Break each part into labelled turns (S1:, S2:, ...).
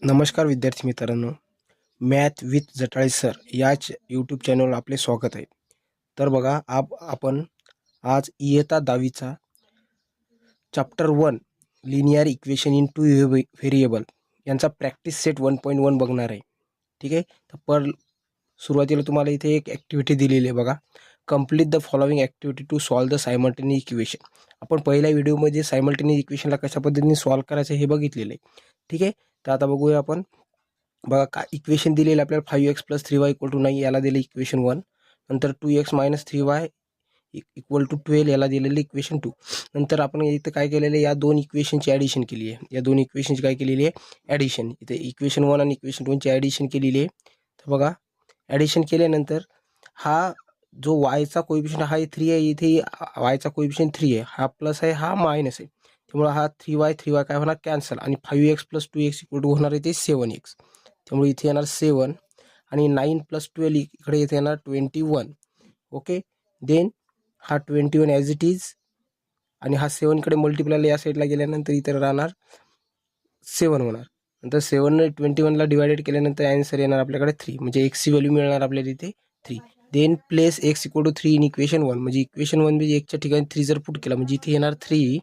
S1: नमस्कार विद्यार्थी मित्रांनो, मॅथ विथ जटाळे सर याच यूट्यूब चॅनलवर आपले स्वागत आहे. तर बघा आपण आज इयत्ता 10वीचा chapter 1 linear equation in two variable यांचा प्रॅक्टिस सेट 1.1 बघणार आहे. ठीक आहे. तर सुरुवातीला तुम्हाला इथे एक ॲक्टिव्हिटी दिलेली आहे बघा. Complete the following activity to solve the simultaneous equation. आपण पहिल्या व्हिडिओमध्ये सायमल्टेनियस इक्वेशनला कशा पद्धतीने सॉल्व करायचं हे बघितलेलं आहे. ठीक आहे. तर आता बघूया आपण. बघा का इक्वेशन दिलेलं आपल्याला 5x + 3y = 9 याला दिलं इक्वेशन 1. नंतर 2x - 3y = 12 याला दिलेलं इक्वेशन 2. नंतर आपण इथं काय केलेलं आहे, या दोन इक्वेशनची ॲडिशन केली आहे. या दोन इक्वेशनची काय केलेली आहे, ॲडिशन. इथे इक्वेशन 1 आणि इक्वेशन 2 ची ॲडिशन केलेली आहे. तर बघा ॲडिशन केल्यानंतर हा जो वायचा कोएफिशियंट हा 3 आहे, इथे वायचा कोएफिशियंट 3 आहे, हा प्लस आहे, हा मायनस आहे. त्यामुळे हा 3y काय होणार, कॅन्सल. आणि 5x + 2x = होणार आहे ते 7x. त्यामुळे इथे येणार 7 आणि 9 + 12 इकडे इथे येणार 21. ओके. देन हा 21 ॲज इट इज आणि हा 7 कडे मल्टिप्लाय या साईडला गेल्यानंतर इथे राहणार 7 होणार. नंतर 7 ने 21ला डिवायडेड केल्यानंतर आन्सर येणार आपल्याकडे 3. म्हणजे x ची व्हॅल्यू मिळणार आपल्याला इथे 3. Then place x = 3 in equation 1. म्हणजे इक्वेशन 1 म्हणजे 1च्या ठिकाणी 3 जर पुट केला म्हणजे इथे येणार 3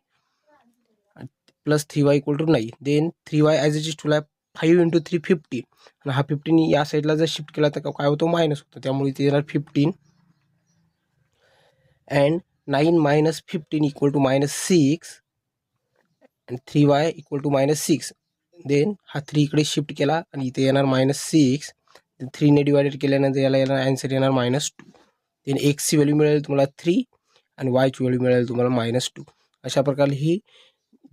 S1: + 3y = 9. Then 3y as it is ठेवला, 5 × 3 15. आणि हा 15 या साईडला जर शिफ्ट केला तर काय होतो, मायनस होतो. त्यामुळे इथे येणार 15 अँड 9 - 15 = -6 आणि 3y = -6. देन हा 3 इकडे शिफ्ट केला आणि इथे येणार -6. 3 ने डिवायडेड केल्यानंतर याला येणार आन्सर येणार -2. देन x ची व्हॅल्यू मिळेल तुम्हाला 3 आणि y ची व्हॅल्यू मिळेल तुम्हाला -2. अशा प्रकारे ही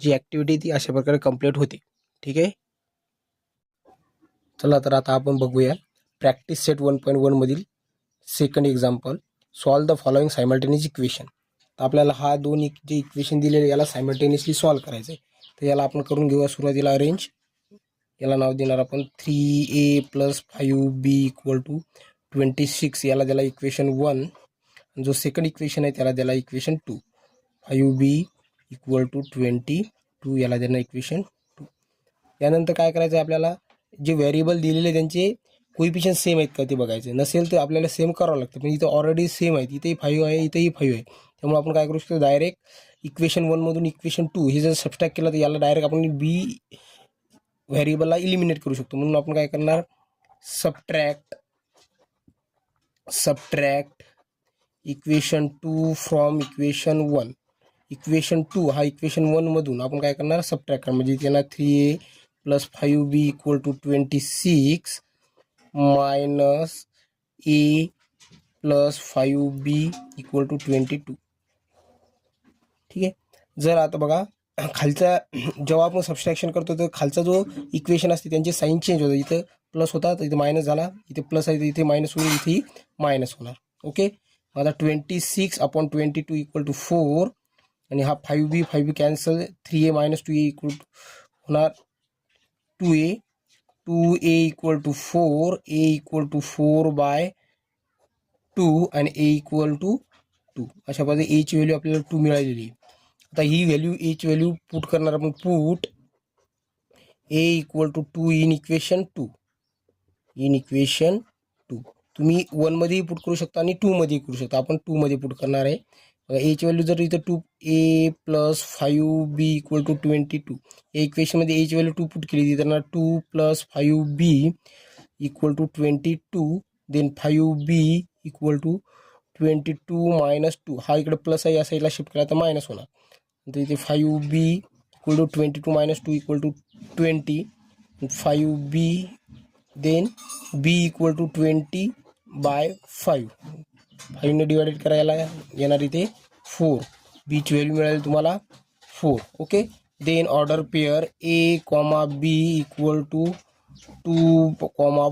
S1: जी ॲक्टिव्हिटी ती अशा प्रकारे कंप्लीट होते. ठीक आहे. चला तर आता आपण बघूया प्रॅक्टिस सेट 1.1 मधील second example. Solve the following simultaneous equation. तर आपल्याला हा दोन जे इक्वेशन दिलेले याला सायमल्टेनियसली सॉल्व करायचं आहे. तर याला आपण करून घेऊया सुरुवातीला अरेंज. याला नाव देणार आपण 3a + 5b = 26. याला द्याला इक्वेशन 1. जो सेकंड इक्वेशन आहे त्याला द्याला इक्वेशन 2. 5b = 22 याला देणार इक्वेशन 2. यानंतर काय करायचं आहे, आपल्याला जे व्हेरिएबल दिलेले त्यांचे कोएफिशियंट सेम आहेत का ते बघायचं. नसेल तर आपल्याला सेम करावं लागतं. पण इथं ऑलरेडी सेम आहे, इथेही 5 आहे, इथेही 5 आहे. त्यामुळे आपण काय करू शकतो, डायरेक्ट इक्वेशन 1 मधून इक्वेशन 2 हे जर सबस्ट्रॅक्ट केलं तर याला डायरेक्ट आपण बी व्हेरिएबलला इलिमिनेट करू शकतो. म्हणून आपण काय करणार, subtract equation 2 from equation 1. Equation 2 हा इक्वेशन 1 मधून आपण काय करणार, सबट्रॅक्ट करणार. म्हणजे इथे येणार 3a + 5b = 26 minus a + 5b = 22. ठीक आहे. जर आता बघा खालचा जेव्हा आपण सबस्ट्रॅक्शन करतो तर खालचा जो इक्वेशन असते त्यांचे साईन चेंज होतं. इथं प्लस होता तर इथे मायनस झाला, इथे प्लस आहे तर इथे मायनस होईल, इथे मायनस होणार. ओके. आता 26/22 = 4 आणि हा 5b कॅन्सल, 3a - 2a होणार 2a. 2a = 4, a = 4/2 आणि a = 2. अशा पद्धतीने a ची व्हॅल्यू आपल्याला 2 मिळालेली आहे. आता ही व्हॅल्यू a ची व्हॅल्यू पुट करणार आपण. Put a = 2 in equation 2. तुम्ही 1 मध्येही पुट करू शकता आणि 2 मध्येही करू शकता. आपण 2 मध्ये पुट करणार आहे. a ची व्हॅल्यू जर इथं 2a + 5b = 22. या इक्वेशनमध्ये a ची व्हॅल्यू 2 पुट केली तर 2 + 5b = 22. Then 5b = 22 - 2. हा इकडे प्लस आहे, या साईडला शिफ्ट केला तर मायनस होणार. तर इथे 5b = 22 - 2 = 20. 5b then b = 20/5. 5 ने डिवायडेड करायला येणार इथे 4. b ची व्हॅल्यू मिळेल तुम्हाला 4. Okay. Then order pair a, b = 2,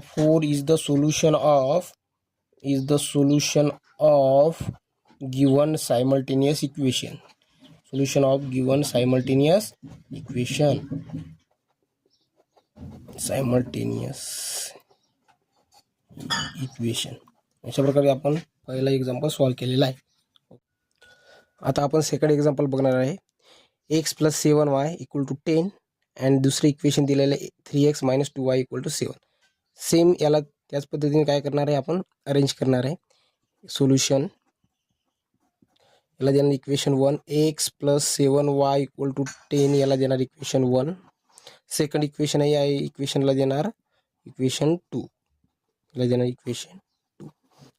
S1: 4 is the solution of given simultaneous equation. अशा प्रकारे आपण पहिला एक्झाम्पल सॉल्व केलेला आहे. आता आपण सेकंड एक्झाम्पल बघणार आहे. x + 7y = 10 अँड दुसरं इक्वेशन दिलेलं आहे 3x - 2y = 7. सेम याला त्याच पद्धतीने काय करणार आहे आपण अरेंज करणार आहे सोल्युशन. याला देणार इक्वेशन 1 x + 7y = 10 याला देणार इक्वेशन 1. सेकंड इक्वेशन आहे या इक्वेशनला देणार इक्वेशन 2. याला देणार इक्वेशन 2.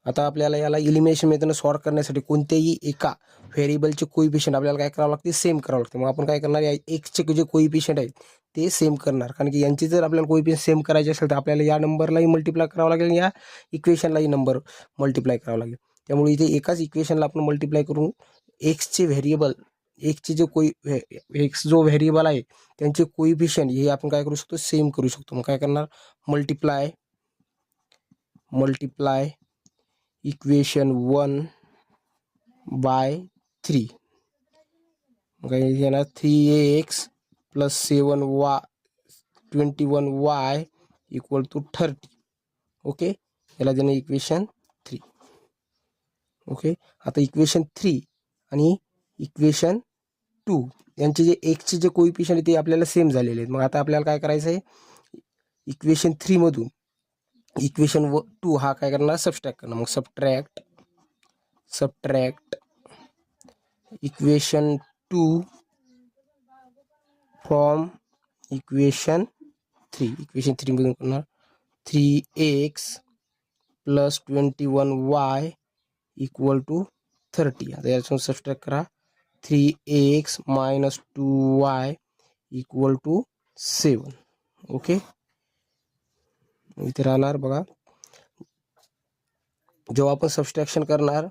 S1: आता आपल्याला याला इलिमिनेशन मेथडने सॉल्व करण्यासाठी कोणत्याही एका व्हेरिएबलचे कोइफिशियंट आपल्याला काय करावं लागते सेम करावं लागते. मग आपण काय करणार या एक्सचे जे कोइफिशियंट आहेत ते सेम करणार, कारण की यांची जर आपल्याला कोइफिशियंट सेम करायचे असेल तर आपल्याला या नंबरलाही मल्टिप्लाय करावं लागेल, या इक्वेशनलाही नंबर मल्टिप्लाय करावं लागेल. त्यामुळे इथे एकाच इक्वेशनला आपण मल्टिप्लाय करून एक्सचे व्हेरिएबल एक्सचे जे एक्स जो व्हेरिएबल आहे त्यांचे कोइफिशियंट हे आपण काय करू शकतो सेम करू शकतो. मग काय करणार मल्टिप्लाय इक्वेशन 1 by 3. मग येणार 3x + 7y 21y = 30. ओके, याला देणार इक्वेशन 3. ओके, आता इक्वेशन 3 आणि इक्वेशन 2 यांचे जे एक्सचे जे कोइफिशियंट आहे ते आपल्याला सेम झालेले आहेत. मग आता आपल्याला काय करायचं आहे इक्वेशन 3 मधून इक्वेशन 2 हा काय करणार सबट्रॅक्ट करणार. मग subtract equation 2 from equation 3. Equation 3 मधून करणार 3x + 21y = 30. आता याच्यातून सबट्रॅक्ट करा 3x - 2y = 7. ओके, इथे राहणार बघा जेव्हा आपण सबट्रॅक्शन करणार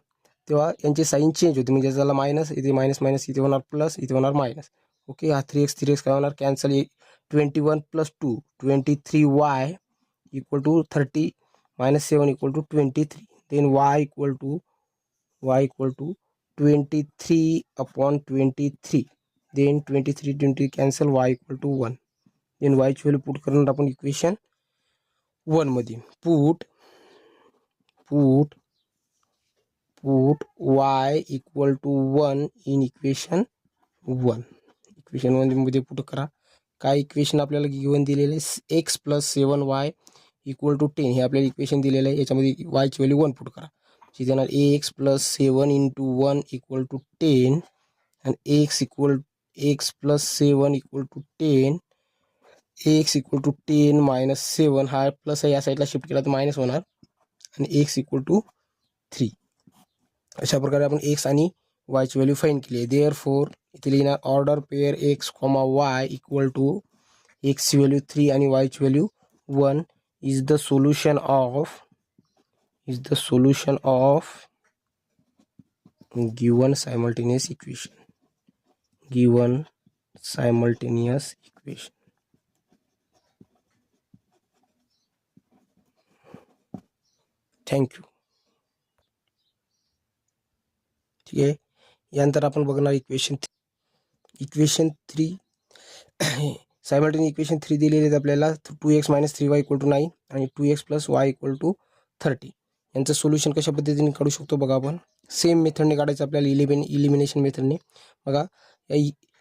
S1: तेव्हा यांची साईन चेंज होते. म्हणजे त्याला मायनस इथे मायनस इथे होणार प्लस इथे होणार मायनस. ओके, हा 3x काय होणार cancel. 21 + 2 23y = 30 - 7 = 23. Then y = 23/23. Then 23 cancel y = 1. Then y ची व्हॅल्यू पुट करणार आपण इक्वेशन 1 मध्ये. Put y = 1 in equation 1. Equation 1 मध्ये पुट करा. काय इक्वेशन आपल्याला गिवन दिलेले x + 7y = 10 हे आपल्याला इक्वेशन दिलेलं आहे. याच्यामध्ये y ची व्हॅल्यू 1 पुट करा. देणार ax + 7 × 1 = 10 आणि x + 7 = 10. x = 10 - 7 हा प्लस आहे या साईडला शिफ्ट केला तर मायनस होणार आणि x = 3. अशा प्रकारे आपण x आणि y ची व्हॅल्यू फाइंड केली आहे. देअरफॉर इथे लिहिणार order pair x, y = x ची व्हॅल्यू 3 आणि y ची value 1 is the solution of given simultaneous equation. Thank you. ठीक आहे, यानंतर आपण बघणार इक्वेशन 3. सायमल्टेनियस इक्वेशन 3 दिलेले आहेत आपल्याला 2x - 3y = 9 आणि 2x + y = 30. यांचं सोल्युशन कशा पद्धतीने काढू शकतो बघा आपण. सेम मेथडने काढायचं आपल्याला इलिमिनेशन मेथडने. बघा या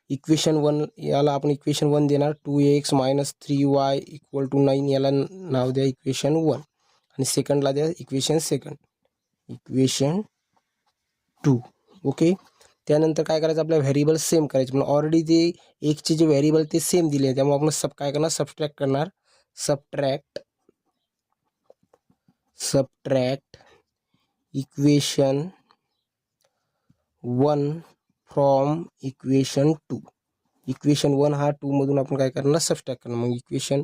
S1: इक्वेशन 1 याला आपण इक्वेशन 1 देणार 2x - 3y = 9 याला नाव द्या इक्वेशन 1 आणि सेकंडला द्या इक्वेशन 2. ओके, त्यानंतर काय करायचं आपल्या व्हेरिएबल सेम करायचे. म्हणजे ऑलरेडी जे एक्सचे जे व्हेरिएबल ते सेम दिले आहे त्यामुळे आपण काय करणार सबट्रॅक्ट करणार. Subtract equation 1 from equation 2. Equation 1 हा 2 मधून आपण काय करणार सबट्रॅक्ट करणार. मग इक्वेशन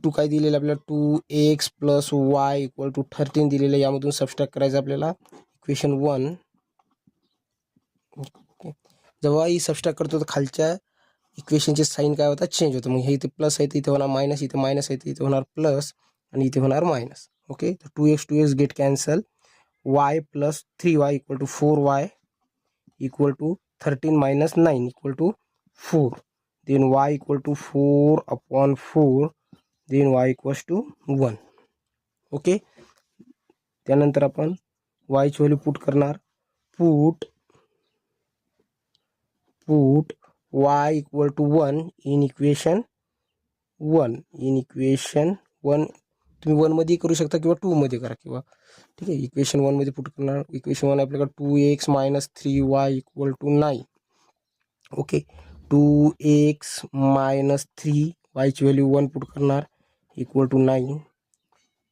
S1: 2 काय दिलेलं आपल्याला 2x + y = 13 दिलेलं, यामधून सबट्रॅक्ट करायचं आपल्याला इक्वेशन 1. जेव्हा ही सबट्रॅक्ट करतो तर खालच्या इक्वेशनचे साईन काय होतात चेंज होतं. मग हे इथे प्लस आहे इथे होणार मायनस, इथे मायनस आहे इथे होणार प्लस आणि इथे होणार मायनस. ओके, तर 2x get cancel. y + 3y = 4y = 13 - 9 = 4. Then y = 4/4. Then y = 1. Okay, त्यानंतर आपण y ची व्हॅल्यू पुट करणार. Put y equal to 1 in equation 1. In equation 1 तुम्ही 1 मध्ये करू शकता किंवा 2 मध्ये करा किंवा ठीक आहे. इक्वेशन 1 मध्ये पुट करणार. इक्वेशन 1 आपल्याकडे 2x - 3y equal to 9. Okay, 2x - 3y ची व्हॅल्यू 1 पुट करणार equal to 9.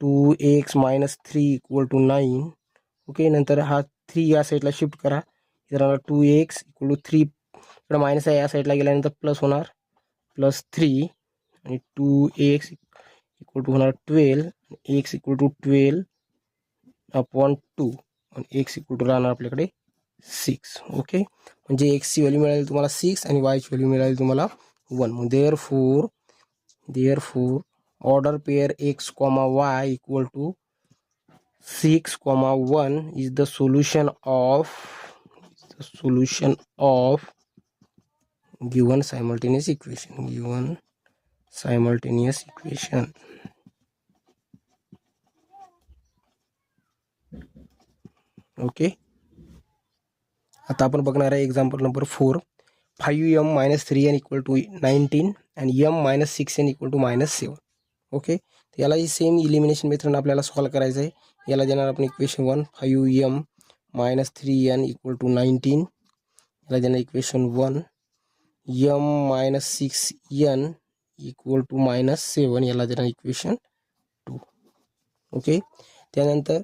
S1: 2x - 3 equal to 9. Okay, नंतर हा 3 या साईडला शिफ्ट करा. इतर 2x इक्वल टू 3 इकडे मायनस आहे, या साईडला गेल्यानंतर प्लस होणार +3 आणि 2x इक्वल टू होणार 12. x इक्वल टू 12/2 आणि x इक्वल टू राहणार आपल्याकडे 6. ओके, म्हणजे x ची व्हॅल्यू मिळाली तुम्हाला 6 आणि y ची व्हॅल्यू मिळाली तुम्हाला 1. Therefore order pair x, y equal to 6, 1 is the solution of given simultaneous equation. Okay, आता आपण बघणार आहे example number 4. 5m - 3n equal to 19 आणि m - 6n equal to -7. Okay, तर याला ही सेम इलिमिनेशन मेथड आपल्याला सॉल्व करायचं आहे. याला देणार आपण equation 1 5m - 3n equal to 19. याला देणार equation 1 m - 6n equal to -7. याला देणार इक्वेशन 2. ओके, त्यानंतर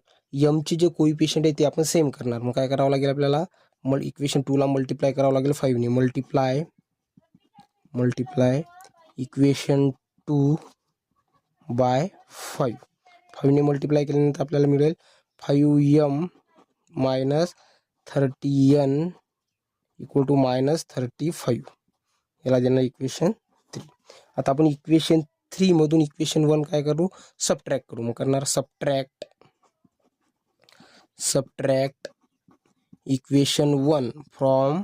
S1: ची जे कोइफिशियंट आहे ते आपण सेम करणार. मग काय करावं लागेल आपल्याला, इक्वेशन 2 ला मल्टिप्लाय करावं लागेल 5 ने. Multiply equation 2 by 5. 5 ने मल्टिप्लाय केल्यानंतर आपल्याला मिळेल 5m - 30n इक्वल टू -35. याला देणार इक्वेशन 3. आता आपण इक्वेशन 3 मधून इक्वेशन 1 काय करू, सबट्रॅक्ट करू. मग करणार सबट्रॅक्ट इक्वेशन 1 फ्रॉम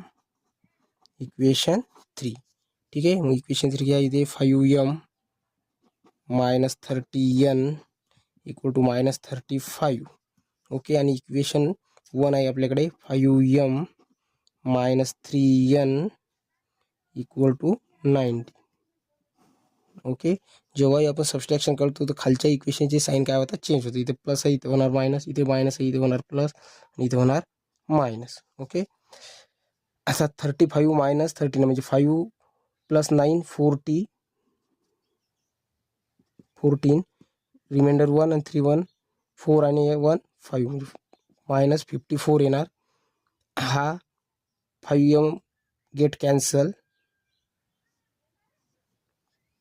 S1: इक्वेशन 3. ठीक आहे, मग इक्वेशन 3 घ्या. इथे 5m - 30n equal to -35. Okay, आणि इक्वेशन 1 आहे आपल्याकडे 5m - 3n equal to 90. Okay, जेव्हाही आपण सबस्ट्रॅक्शन करतो तर खालच्या इक्वेशनची साईन काय होतात, चेंज होते. इथे प्लस आहे, इथे होणार मायनस, इथे मायनस आहे, इथे होणार प्लस आणि इथे होणार मायनस. ओके, असा 35 - 13 म्हणजे 5 + 9 14. रिमाइंडर 1 आणि 3 1 4 आणि 1 5 म्हणजे -54 येणार. हा 5m get cancel,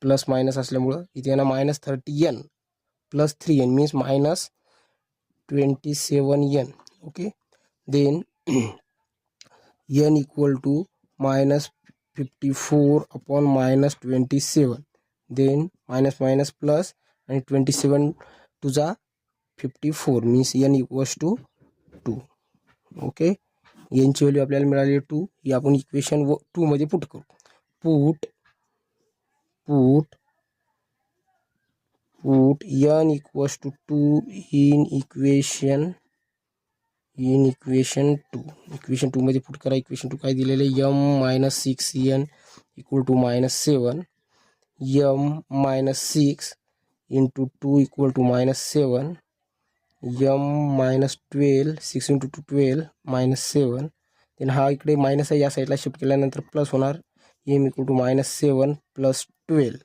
S1: plus minus असल्यामुळं इथे येणार -30n + 3n means -27n. Okay, then n equal to -54/-27. Then minus plus आणि 27 टू जा 54 means n equals to 2. Okay, n ची व्हॅल्यू आपल्याला मिळाली 2. ही आपण इक्वेशन 2 मध्ये पुट करू. Put n equals to 2 in equation 2. Equation 2 मध्ये पुट करा. इक्वेशन 2 काय दिलेलं आहे, m - 6n equal to -7. m - 6 into 2 equal to -7. m - 12 6 into 2 12 -7. Then हा इकडे मायनस आहे, या साईडला शिफ्ट केल्यानंतर प्लस होणार. m equal to -7 + 12.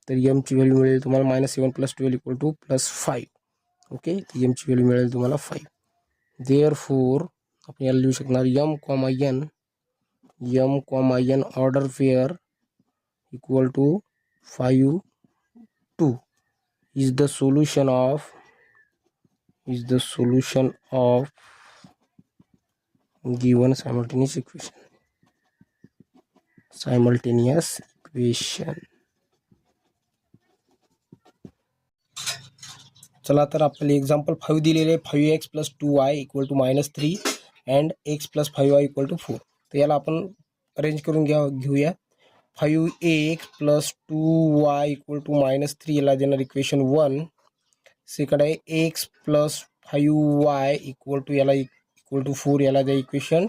S1: तर m ची व्हॅल्यू मिळेल तुम्हाला -7 + 12 इक्वल टू +5. ओके, तर m ची व्हॅल्यू मिळेल तुम्हाला 5. देअरफोर आपण याला लिहू शकणार m, n order pair equal to 5 2 is the solution of given simultaneous equation. चला, तर आपल्याला एक्झाम्पल 5 दिलेले आहे. 5x + 2y equal to -3 and x + 5y equal to 4. तर याला आपण अरेंज करून घेऊया. 5x + 2y इक्वल टू -3 याला देणार इक्वेशन 1. सेकंड आहे x + 5y इक्वल टू याला इक्वल टू 4 याला द्या इक्वेशन.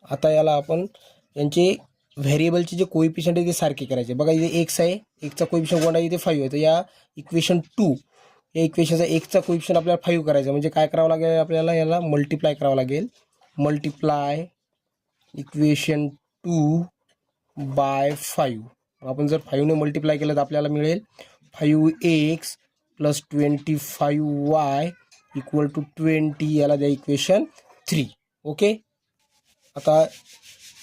S1: आता याला आपण यांचे व्हेरिएबलचे जे कोइफिशियंट आहे ते सारखे करायचे. बघा इथे एक्स आहे, एक्सचा कोइफिशियंट 1 आहे, इथे 5 आहे. तर या इक्वेशन 2 या इक्वेशनचा एक्सचा कोइफिशियंट आपल्याला 5 करायचा. म्हणजे काय करावं लागेल आपल्याला, याला मल्टिप्लाय करावं लागेल. Multiply equation 2 by 5. आपण जर 5 ने मल्टिप्लाय केलं तर आपल्याला मिळेल 5x plus 25y equal to 20. याला द्या इक्वेशन 3. ओके. आता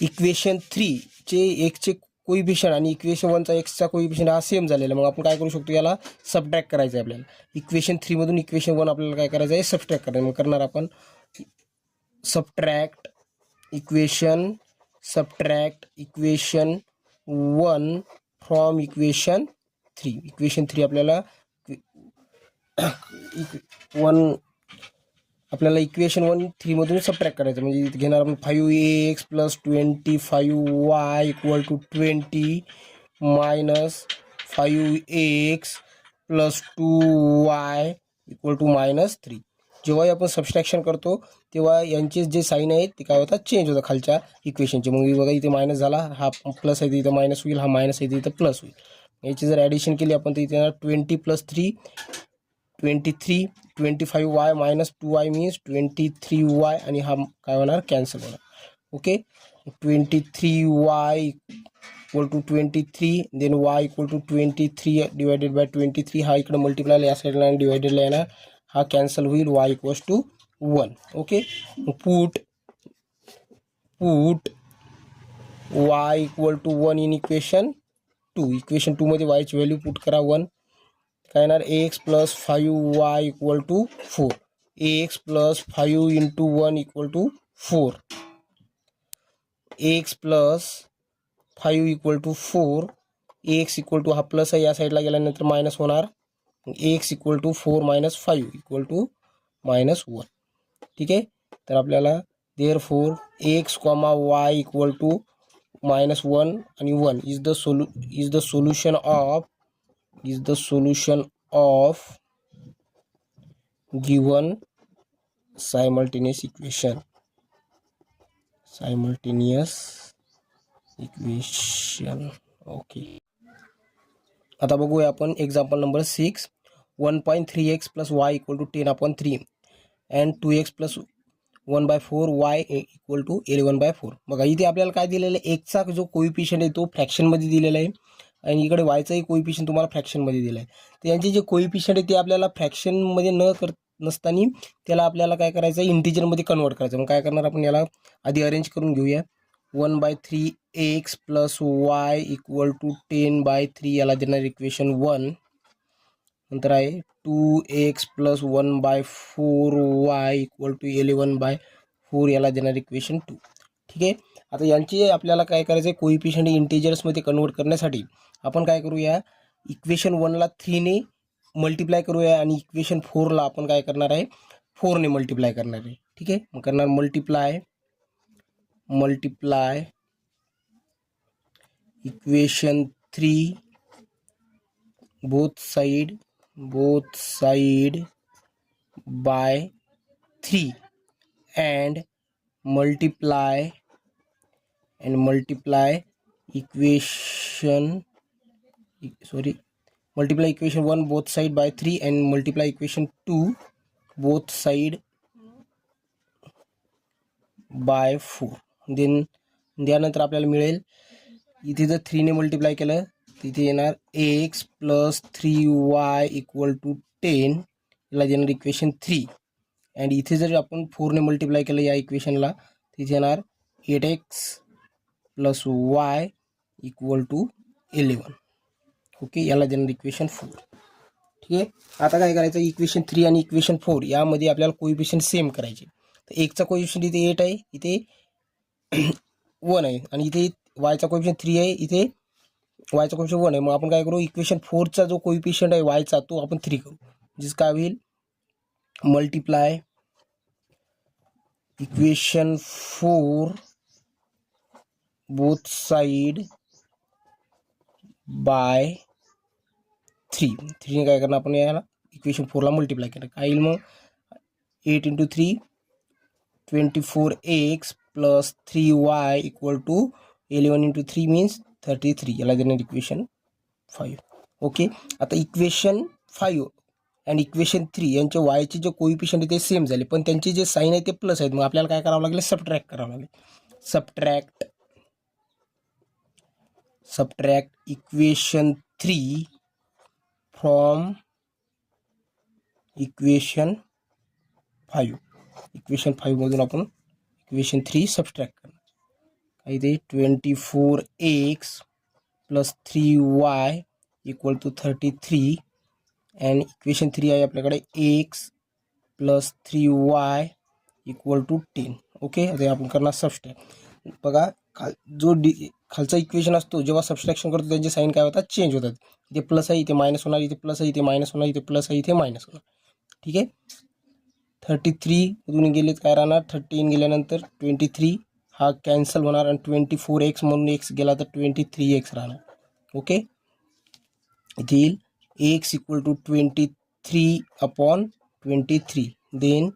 S1: इक्वेशन 3 चे एक्सचे कोइफिशियंट आणि इक्वेशन 1चा एक्सचा कोइफिशियंट हा सेम झालेला. मग आपण काय करू शकतो, याला सबट्रॅक्ट करायचं आहे आपल्याला. इक्वेशन 3 मधून इक्वेशन 1 आपल्याला काय करायचं आहे, सबट्रॅक्ट करायचं. मग करणार आपण subtract equation 1 from equation 3. Equation 3 आपल्याला इक्वेशन 1 3 मधून सबट्रॅक्ट करायचं. म्हणजे इथे घेणार आपण 5x plus 25y equal to 20 minus 5x plus 2y equal to minus 3. जेव्हाही आपण सबस्ट्रॅक्शन करतो तेव्हा यांचे जे साईन आहेत ते काय होतात, चेंज होतात खालच्या इक्वेशनचे. मग बघा इथे मायनस झाला, हा प्लस आहे इथं मायनस होईल, हा मायनस आहे इथं प्लस होईल. याची जर ॲडिशन केली आपण तर इथे 20 plus 3 23, 25y minus 2y means 23y आणि हा काय होणार, कॅन्सल होणार. Okay. 23y equal to 23 then y equal to 23 divided by 23. हा इकडे मल्टिप्लायला या साईडला आणि डिवायडेडला येणार, हा कॅन्सल होईल. y equals to 1. Okay. Put y equal to 1 in equation 2. Equation 2 मध्ये y ची व्हॅल्यू पुट करा 1. काय येणार, x plus 5y equal to 4. x plus 5 into 1 equal to 4. x plus 5 equal to 4. x equal to हा plus आहे, या साईडला गेल्यानंतर मायनस होणार. x equal to 4 minus 5 equal to minus 1. ठीक आहे. तर आपल्याला therefore x, y equal to minus 1 आणि 1 is the solution of given simultaneous equation. Okay. आता बघूया आपण example number 6. 1.3x plus y equal to 10/3 and 2x plus 1/4 y equal to 11/4. बघा इथे आपल्याला काय दिलेलं आहे, एक्सचा जो कोइफिशियंट आहे तो फ्रॅक्शनमध्ये दिलेला आहे आणि इकडे वायचाही कोइफिशियंट तुम्हाला फ्रॅक्शनमध्ये दिला आहे. तर यांचे जे कोइफिशियंट आहे ते आपल्याला फ्रॅक्शनमध्ये नसताना त्याला आपल्याला काय करायचं आहे, इंटिजरमध्ये कन्वर्ट करायचं. मग काय करणार आपण, याला आधी अरेंज करून घेऊया. 1/3x plus y equal to 10/3 याला देणार इक्वेशन 1. नंतर आहे 2x plus 1/4y equal to 11/4 याला देणार इक्वेशन 2. ठीक आहे. आता यांची आपल्याला काय करायचं आहे, कोइफिशियंट इंटिजर्समध्ये कन्वर्ट करण्यासाठी आपण काय करूया, इक्वेशन 1ला 3 ने मल्टिप्लाय करूया आणि इक्वेशन 4ला आपण काय करणार आहे, 4 ने मल्टिप्लाय करणार आहे. ठीक आहे. मग करणार multiply equation 3 both side by 3 and multiply equation 1 both side by 3 and multiply equation 2 both side by 4. Then त्यानंतर आपल्याला मिळेल, इथे जर 3 ने मल्टिप्लाय केलं तिथे येणार x plus 3y equal to 10 याला देणार इक्वेशन 3. अँड इथे जर आपण 4 ने मल्टिप्लाय केलं या इक्वेशनला तिथे येणार 8x plus y equal to 11. Okay. याला देणार इक्वेशन 4. ठीक आहे. आता काय करायचं, इक्वेशन 3 आणि इक्वेशन 4 यामध्ये आपल्याला कोइफिशियंट सेम करायचे. तर एक्सचा कोइफिशियंट इथे 8 आहे, इथे 1 आहे आणि इथे वायचा कोइफिशियंट 3 आहे, इथे वायचा कोइफिशियंट 1 आहे. मग आपण काय करू, इक्वेशन 4चा जो कोइफिशियंट आहे वायचा तो आपण 3 करू. जिस काय होईल, multiply equation 4 both side by 3. 3 ने काय करणार आपण, याला इक्वेशन 4ला मल्टिप्लाय करणार. काय येईल मग, 8 × 3 24x plus 3y equal to 11 into 3 means 33, याला देणार इक्वेशन 5. ओके, आता इक्वेशन 5 आणि इक्वेशन 3 यांचे वायचे जे कोइफिशियंट आहे ते सेम झाले, पण त्यांचे जे साईन आहे ते प्लस आहेत. मग आपल्याला काय करावं लागेल, सबट्रॅक्ट करावं लागेल. Subtract equation 3 from equation 5. Equation 5 मधून आपण इक्वेशन 3 सबट्रॅक्ट करणार. काय ते 24x plus 3y equal to 33 and equation 3 आहे आपल्याकडे x plus 3y equal to 10. Okay, आता आपण करणार सबस्ट्रॅक्ट. बघा जो खालचा इक्वेशन असतो जेव्हा सबस्ट्रॅक्शन करतो त्यांचे साईन काय होतात, चेंज होतात. इथे प्लस आहे, इथे मायनस होणार, इथे प्लस आहे, इथे मायनस होणार, इथे प्लस आहे, इथे मायनस होणार. ठीक आहे, 33 मधून गेले काय राहणार, 13 गेल्यानंतर 23 हा कॅन्सल होणार आणि 24x म्हणून x गेला तर 23x राहणार. ओके, इथे येईल x equal to 23/23 then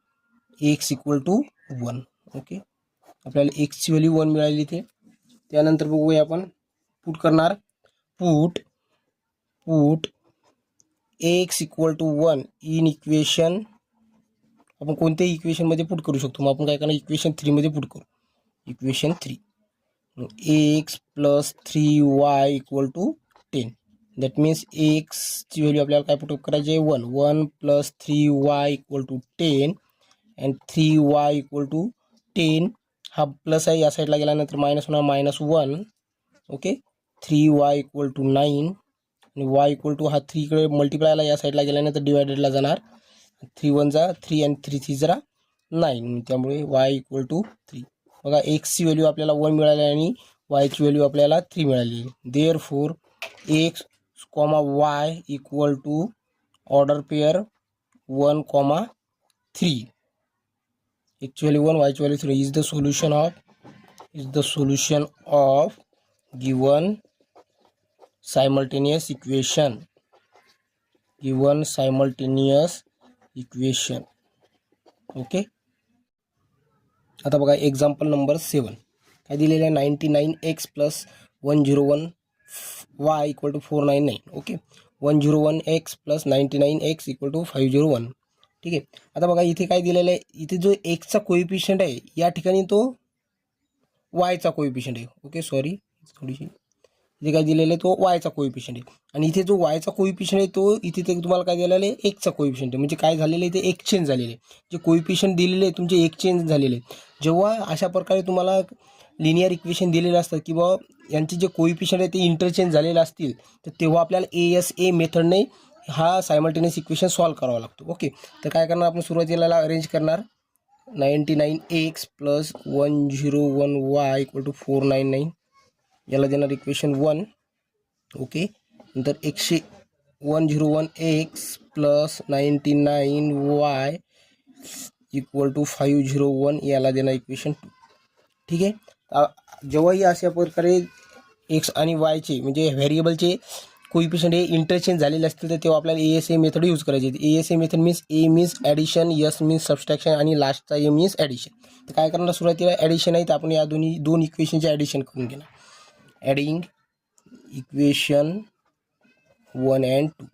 S1: x equal to 1. Okay, आपल्याला x ची व्हॅल्यू 1 मिळाली इथे. त्यानंतर बघूया आपण पुट करणार. Put x equal to 1 in equation, आपण कोणत्याही इक्वेशनमध्ये पुट करू शकतो. मग आपण काय करणार, इक्वेशन 3 मध्ये पुट करू. Equation 3 x plus 3y equal to 10. That means x ची व्हॅल्यू आपल्याला काय पुट करायची आहे, 1 plus 3y equal to 10 and 3y equal to 10. हा प्लस आहे, या साईडला गेल्यानंतर मायनस होणार, -1. ओके, 3y इक्वल टू 9 आणि y इक्वल टू हा 3 इकडे मल्टिप्लायला या साईडला गेल्यानंतर डिवायडेडला जाणार. 3 1 जा 3 आणि 3 3 जरा 9, त्यामुळे y इक्वल टू 3. बघा x ची व्हॅल्यू आपल्याला 1 मिळाली आणि y ची व्हॅल्यू आपल्याला 3 मिळाली. Therefore x, y equal to order pair 1, 3. x ची व्हॅल्यू 1, y ची value 3 is the solution of given simultaneous equation. Okay, आता बघा एक्झाम्पल नंबर 7 काय दिलेलं आहे, 99x plus 101y equal to 499. Okay, 101x plus 99x equal to 501. ठीक आहे, आता बघा इथे काय दिलेलं आहे, इथे जो एक्सचा कोइफिशियंट आहे या ठिकाणी तो वायचा कोइफिशियंट आहे. ओके, सॉरी थोडीशी, इथे काय दिलेलं आहे, तो वायचा कोइफिशियंट आहे आणि इथे जो वायचा कोइफिशियंट आहे तो इथे ते तुम्हाला काय दिलेलं आहे, एक्सचा कोइफिशियंट आहे. म्हणजे काय झालेलं आहे, ते एक्सचेंज झालेले आहे. जे कोइफिशियंट दिलेले आहे तुमचे एक्सचेंज झालेले आहेत. जेव्हा अशा प्रकारे तुम्हाला लिनियर इक्वेशन दिलेले असतात की बाबा यांचे जे कोइफिशियंट आहे ते इंटरचेंज झालेले असतील, तर तेव्हा आपल्याला ASA मेथडने हा सायमल्टेनियस इक्वेशन सॉल्व्ह करावा लागतो. ओके, तर काय करणार आपण, सुरुवातीला अरेंज करणार. 99x plus 101y equal to 499, याला देणार इक्वेशन 1. ओके, नंतर 101x plus 99y equal to 501, याला देणार इक्वेशन 2. ठीक आहे, जेव्हाही अशा प्रकारे एक्स आणि वायचे म्हणजे व्हेरिएबलचे कोइफिशियंट हे इंटरचेंज झालेले असतील तर तेव्हा आपल्याला ASA मेथड यूज करायची. ASA method means A means addition, S means subtraction आणि लास्टचा A मीन्स ॲडिशन. तर काय करणार, सुरुवातीला ॲडिशन आहे तर आपण या दोन इक्वेशनचे ॲडिशन करून घेणार. ॲडिंग इक्वेशन 1 and 2,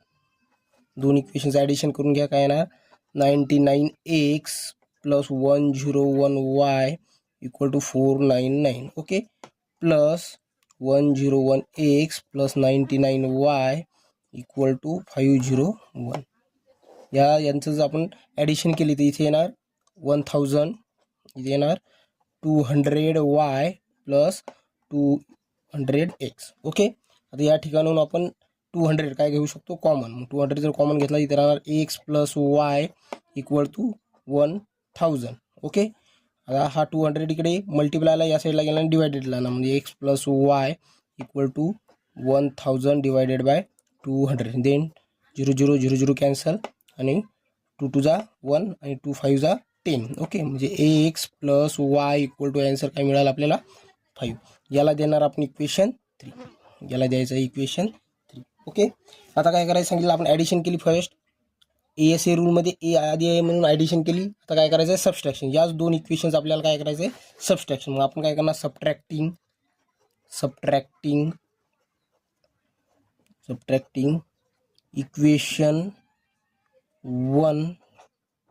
S1: दोन इक्वेशनचं ॲडिशन करून घ्या. काय येणार, 99x plus 101y equal to 499. Okay, plus 101x plus 99y equal to 501. यांचं जर आपण ॲडिशन केली तर इथे येणार 1000, इथे येणार 200y प्लस 200x. ओके, आता या ठिकाणून आपण 200 काय घेऊ शकतो, कॉमन. मग 200 जर कॉमन घेतला इथे राहणार x plus y equal to 1000. Okay, आता हा 200 इकडे मल्टिप्लायला या साईडला गेला आणि डिवायडेडला ना, म्हणजे x plus y equal to 1000 divided by 200. Then 0 0 0 0 cancel आणि 2 2 जा 1 आणि 2 5 जा 10. ओके, म्हणजे x plus y equal to answer काय मिळालं आपल्याला, 5. याला देणार आपण इक्वेशन 3, याला द्यायचं इक्वेशन 3. ओके, आता काय करायचं सांगितलं, आपण ॲडिशन केली फर्स्ट. ASA रूलमध्ये A आधी आहे म्हणून ॲडिशन केली. आता काय करायचं आहे, सबस्ट्रॅक्शन. याच दोन इक्वेशन्स आपल्याला काय करायचं आहे, सबस्ट्रॅक्शन. मग आपण काय करणार, subtracting equation 1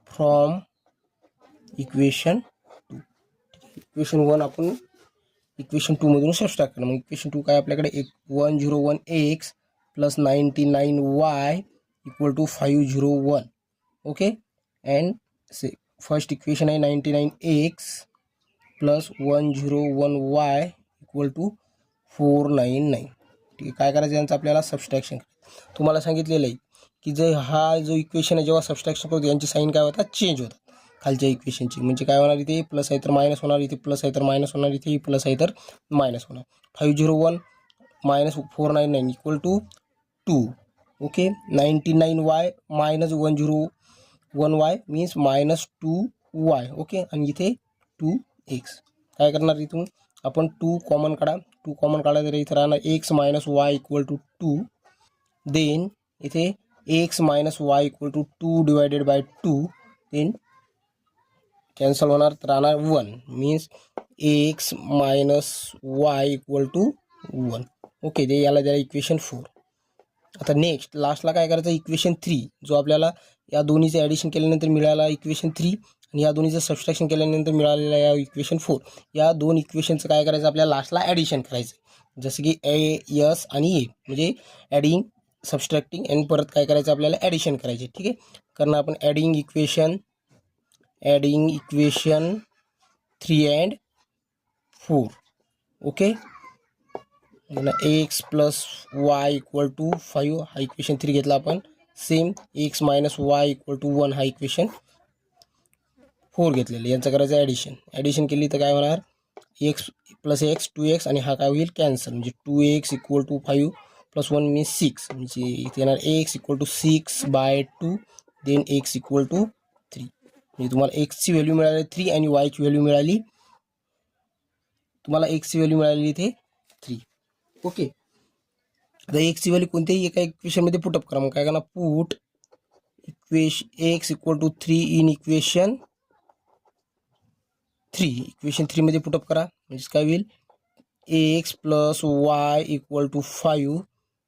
S1: from equation 2. Equation 1 आपण इक्वेशन 2 मधून सबट्रॅक्ट करणार. मग इक्वेशन 2 काय आपल्याकडे 101x plus 99y equal to 501. Okay, and first equation आहे 99x plus 101y equal to 499. ठीक आहे, काय करायचं यांचं आपल्याला सबस्ट्रॅक्शन. तुम्हाला सांगितलेलं आहे की हा जो इक्वेशन आहे जेव्हा सबस्ट्रॅक्शन करतो यांची साईन काय होतात, चेंज होतात खालच्या इक्वेशनची. म्हणजे काय होणार, इथे प्लस आहे तर मायनस होणार, इथे प्लस आहे तर मायनस होणार, इथे प्लस आहे तर मायनस होणार. 501 minus 499 equal to 2. Okay, 99y minus 101y means minus 2y. Okay, आणि इथे 2x. काय करणार इथून आपण 2 कॉमन काढा. 2 कॉमन काढा तर इथे राहणार x minus y equal to 2. Then इथे x minus y equal to 2 divided by 2. Then cancel होणार तर राहणार 1 means x minus y equal to 1. Okay, ते याला द्या इक्वेशन 4. आता नेक्स्ट लास्टला काय करायचं, इक्वेशन 3 जो आपल्याला या दोन्हीचे ॲडिशन केल्यानंतर मिळाला इक्वेशन 3 आणि या दोन्हीचं सबस्ट्रॅक्शन केल्यानंतर मिळालेला या इक्वेशन 4. या दोन इक्वेशनचं काय करायचं, आपल्याला लास्टला ॲडिशन करायचं. जसं की एस आणि ए म्हणजे ॲडिंग, सबस्ट्रॅक्टिंग आणि परत काय करायचं आपल्याला ॲडिशन करायचे. ठीक आहे, कारण आपण adding equation 3 and 4. Okay, x plus y equal to 5 हा इक्वेशन 3 घेतला आपण. Same x minus y equal to 1 हा इक्वेशन 4 घेतलेलं. यांचं करायचं ॲडिशन केली तर काय होणार, एक्स प्लस एक्स 2x आणि हा काय होईल कॅन्सल. म्हणजे 2x equal to 5 plus 1 means 6. म्हणजे इथे येणार x equal to 6/2. Then x equal to 3. म्हणजे तुम्हाला एक्सची व्हॅल्यू मिळाली 3 आणि वायची व्हॅल्यू मिळाली, तुम्हाला एक्सची व्हॅल्यू मिळाली इथे 3. ओके, आता एक्सची व्हॅल्यू कोणत्याही एका इक्वेशनमध्ये पुटअप करा. मग काय करणार, put x equal to 3 in equation 3 मध्ये पुटअप करा. म्हणजे काय होईल, x plus y equal to 5.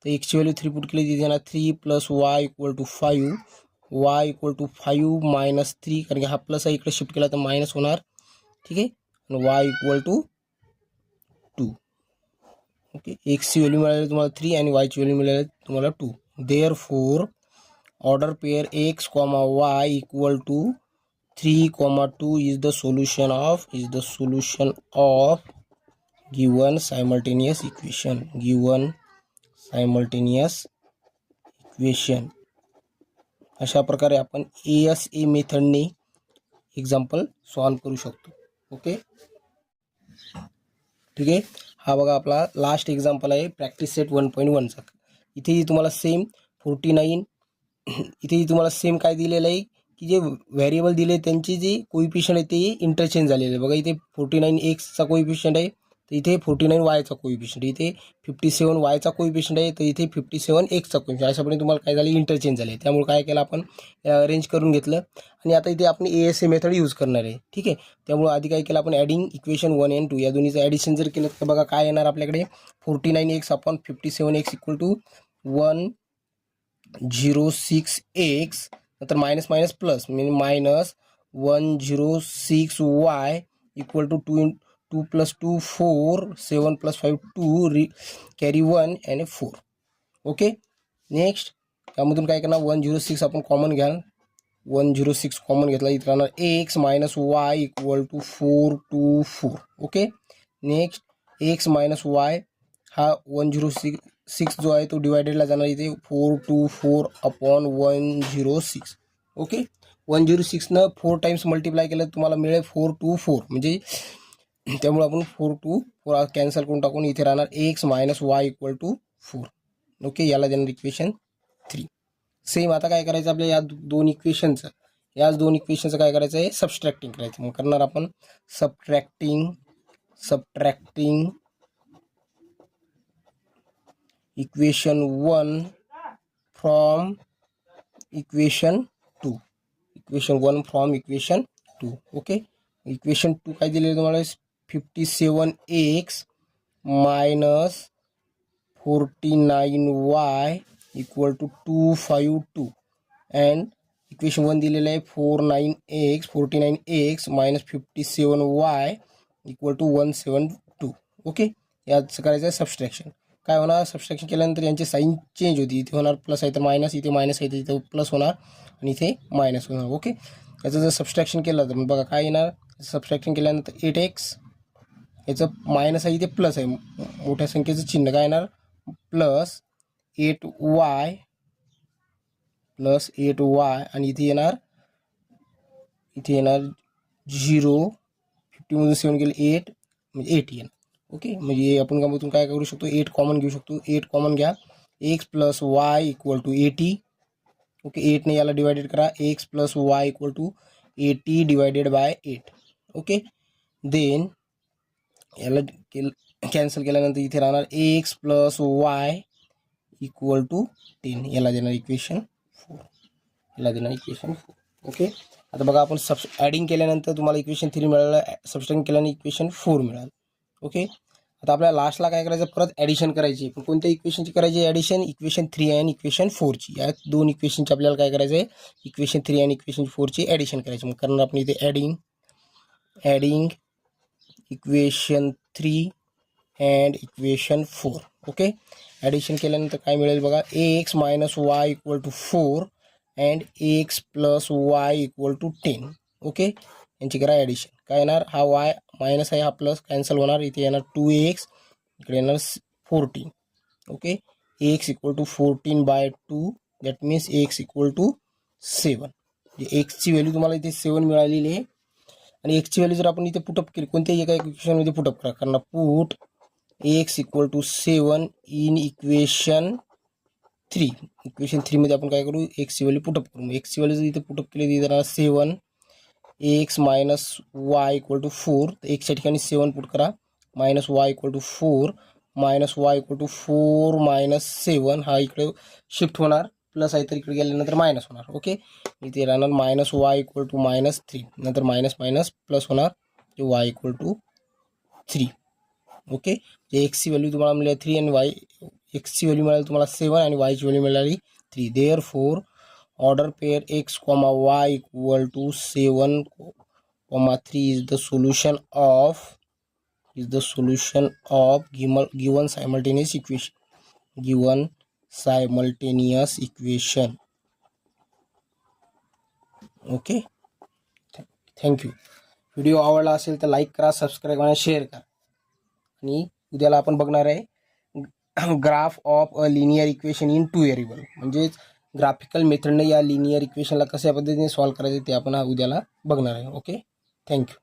S1: तर एक्सची व्हॅल्यू 3 पुट केली तिथे येणार 3 plus y equal to 5. Y equal to 5 minus 3, कारण की हा प्लस आहे इकडे शिफ्ट केला तर मायनस होणार. ठीक आहे, आणि वाय इक्वल टू 2. ओके, एक्सची व्हॅल्यू मिळाली तुम्हाला 3 आणि वायची व्हॅल्यू मिळाली तुम्हाला 2. Therefore order pair x comma y equal to 3, 2 is the solution of given simultaneous equation. अशा प्रकारे आपण ASA मेथडने एक्झाम्पल सॉल्व करू शकतो. ओके, ठीक आहे. हा बघा आपला लास्ट एक्झाम्पल आहे प्रॅक्टिस सेट 1.1चा. इथेही तुम्हाला सेम 49 इथेही तुम्हाला सेम काय दिलेलं आहे की जे व्हेरिएबल दिले त्यांचे जे कोइफिशियंट आहे ते इंटरचेंज झालेले आहे. बघा इथे 49x चा कोइफिशियंट आहे, तर इथे 49y चा कोइफिशियंट, इथे 57y चा कोइफिशियंट आहे, तर इथे 57x चा कोइफिशियंट. अशाप्रकारे तुम्हाला काय झाले, इंटरचेंज झाले. त्यामुळे काय केलं आपण, अरेंज करून घेतलं आणि आता इथे आपण ASA मेथड यूज करणार आहे. ठीक आहे, त्यामुळे आधी काय केलं आपण, ॲडिंग इक्वेशन 1 and 2 या दोन्हीचं ॲडिशन जर केलं तर बघा काय येणार आपल्याकडे, 49x upon 57x equal to 106x. नंतर मायनस मायनस प्लस म्हणजे minus 106y equal to 2 plus 2 4, 7 plus 5 2, carry 1 आणि 4. ओके, नेक्स्ट त्यामधून काय करणार, 106 आपण कॉमन घ्या. 106 कॉमन घेतला, इथं राहणार x minus y equal to 424. Okay, next x minus y हा 106 जो आहे तो डिवायडेडला जाणार इथे 424 अपॉन 106. ओके, 106नं 4 टाइम्स मल्टिप्लाय केलं तुम्हाला मिळेल 424. म्हणजे त्यामुळे आपण 424 कॅन्सल करून टाकून इथे राहणार x minus y equal to 4. Okay, याला देणार इक्वेशन 3. सेम आता काय करायचं आपल्या याच दोन इक्वेशनचं काय करायचं आहे, सबस्ट्रॅक्टिंग करायचं. मग करणार आपण subtracting equation 1 from equation 2. Okay, equation 2 काय दिलेलं तुम्हाला, 57x minus 49y equal to 252 and equation 1 दिलेलं आहे 49x minus 57y equal to 172. Okay, याचं करायचं आहे सबस्ट्रॅक्शन. काय होणार, सबस्ट्रॅक्शन केल्यानंतर यांची साईन चेंज होती. इथे होणार प्लस आहे तर मायनस, इथे मायनस आहे तर इथे प्लस होणार आणि इथे मायनस होणार. ओके, याचं जर सबस्ट्रॅक्शन केलं तर बघा काय येणार, सबस्ट्रॅक्शन केल्यानंतर 8x, याचं मायनस आहे इथे प्लस आहे, मोठ्या संख्येचं चिन्ह काय येणार प्लस 8y आणि इथे येणार 0. 50 7 गेले 8 म्हणजे 8 येणार. ओके, म्हणजे आपण गमतून काय करू शकतो, 8 कॉमन घेऊ शकतो. 8 कॉमन घ्या, x plus y equal to 80. Okay, 8 ने याला डिवायडेड करा, x plus y equal to 80 divided by 8. Okay, then याला कॅन्सल केल्यानंतर इथे राहणार x plus y equal to 10. याला देणार इक्वेशन 4. ओके, आता बघा आपण ॲडिंग केल्यानंतर तुम्हाला इक्वेशन 3 मिळालं, सबस्ट्रॅक्शन केल्याने इक्वेशन 4 मिळालं. ओके, आता आपल्याला लास्टला काय करायचं, परत ॲडिशन करायची. पण कोणत्या इक्वेशनची करायची ॲडिशन, इक्वेशन 3 आणि इक्वेशन 4ची. या दोन इक्वेशनची आपल्याला काय करायचं आहे, इक्वेशन 3 आणि इक्वेशन 4ची ॲडिशन करायची. मग करणार आपण इथे adding equation 3 and equation 4. Okay, addition केल्यानंतर काय मिळेल बघा, ax minus y equal to 4 and x plus y equal to 10. Okay, यांची करा ॲडिशन. काय येणार, हा y मायनस आहे, हा प्लस कॅन्सल होणार, इथे येणार 2x, इकडे येणार 14. Okay, x equal to 14 by 2, that means x equal to 7. म्हणजे एक्सची व्हॅल्यू तुम्हाला इथे 7 मिळालेली आहे. आणि एक्सची व्हॅल्यू जर आपण इथे पुटअप केली, कोणत्याही एका इक्वेशनमध्ये पुटअप करा, कारण put x equal to 7 in equation 3. Equation 3 मध्ये आपण काय करू, एक्सची व्हॅल्यू पुटअप करू. एक्सची व्हॅल्यू जर इथे पुटअप केली तर येणार 7 x minus y equal to 4. तर एक्सच्या ठिकाणी 7 पुट करा, minus y equal to 4 minus y equal to 4 minus 7. हा इकडे शिफ्ट होणार, प्लस आहे तर इकडे गेल्यानंतर मायनस होणार. ओके, इथे राहणार minus y equal to minus 3, नंतर मायनस मायनस प्लस होणार, ते वाय इक्वल टू 3. ओके, जे एक्सची व्हॅल्यू तुम्हाला मिळाली 3 आणि वाय, एक्सची व्हॅल्यू मिळाली तुम्हाला 7 आणि वायची व्हॅल्यू मिळाली 3. Therefore order pair x, y equal to 7, 3 is the solution of given simultaneous equation. Okay, thank you. Video आवडला असेल तर लाईक करा, सबस्क्राईब आणि शेअर करा. आणि उद्याला आपण बघणार आहे graph of a linear equation in 2 variable, म्हणजेच ग्राफिकल मेथडने या लिनियर इक्वेशनला कशा पद्धतीने सॉल्व्ह करायचे ते आपण उद्याला बघणार आहे. Okay, thank you.